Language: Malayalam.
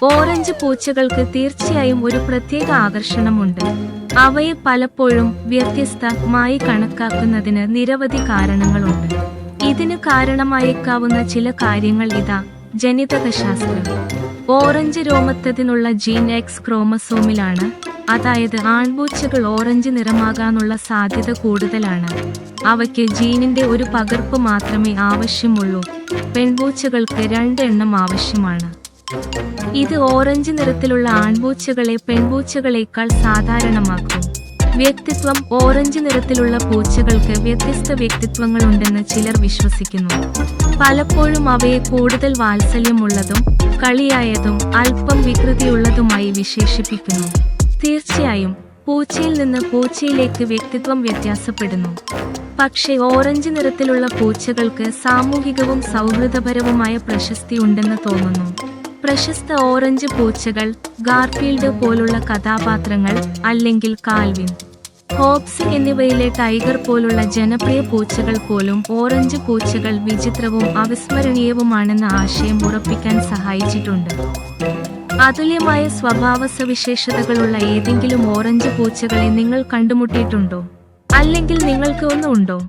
ഓറഞ്ച് പൂച്ചകൾക്ക് തീർച്ചയായും ഒരു പ്രത്യേക ആകർഷണമുണ്ട്. അവയെ പലപ്പോഴും വ്യത്യസ്തമായി കണക്കാക്കുന്നതിന് നിരവധി കാരണങ്ങളുണ്ട്. ഇതിന് കാരണമായേക്കാവുന്ന ചില കാര്യങ്ങൾ ഇതാ. ജനിതകശാസ്ത്രം. ഓറഞ്ച് രോമത്തതിനുള്ള ജീൻ എക്സ് ക്രോമസോമിലാണ്. അതായത് ആൺപൂച്ചകൾ ഓറഞ്ച് നിറമാകാനുള്ള സാധ്യത കൂടുതലാണ്. അവയ്ക്ക് ജീനിന്റെ ഒരു പകർപ്പ് മാത്രമേ ആവശ്യമുള്ളൂ. പെൺപൂച്ചകൾക്ക് 2 എണ്ണം ആവശ്യമാണ്. ഇത് ഓറഞ്ച് നിറത്തിലുള്ള ആൺപൂച്ചകളെ പെൺപൂച്ചകളേക്കാൾ സാധാരണമാക്കും. വ്യക്തിത്വം. ഓറഞ്ച് നിറത്തിലുള്ള പൂച്ചകൾക്ക് വ്യത്യസ്ത വ്യക്തിത്വങ്ങളുണ്ടെന്ന് ചിലർ വിശ്വസിക്കുന്നു. പലപ്പോഴും അവയെ കൂടുതൽ വാത്സല്യമുള്ളതും കളിയായതും അല്പം വികൃതിയുള്ളതുമായി വിശേഷിപ്പിക്കുന്നു. തീർച്ചയായും പൂച്ചയിൽ നിന്ന് പൂച്ചയിലേക്ക് വ്യക്തിത്വം വ്യത്യാസപ്പെടുന്നു. പക്ഷേ ഓറഞ്ച് നിറത്തിലുള്ള പൂച്ചകൾക്ക് സാമൂഹികവും സൗഹൃദപരവുമായ പ്രശസ്തി ഉണ്ടെന്ന് തോന്നുന്നു. പ്രശസ്ത ഓറഞ്ച് പൂച്ചകൾ. ഗാർഫീൽഡ് പോലുള്ള കഥാപാത്രങ്ങൾ, അല്ലെങ്കിൽ കാൽവിൻ, ഹോബ്സ് എന്നിവയിലെ ടൈഗർ പോലുള്ള ജനപ്രിയ പൂച്ചകൾ പോലും ഓറഞ്ച് പൂച്ചകൾ വിചിത്രവും അവിസ്മരണീയവുമാണെന്ന ആശയം ഉറപ്പിക്കാൻ സഹായിച്ചിട്ടുണ്ട്. അതുല്യമായ സ്വഭാവ സവിശേഷതകളുള്ള ഏതെങ്കിലും ഓറഞ്ച് പൂച്ചകളെ നിങ്ങൾ കണ്ടുമുട്ടിയിട്ടുണ്ടോ? അല്ലെങ്കിൽ നിങ്ങൾക്ക് ഒന്ന് ഉണ്ടോ?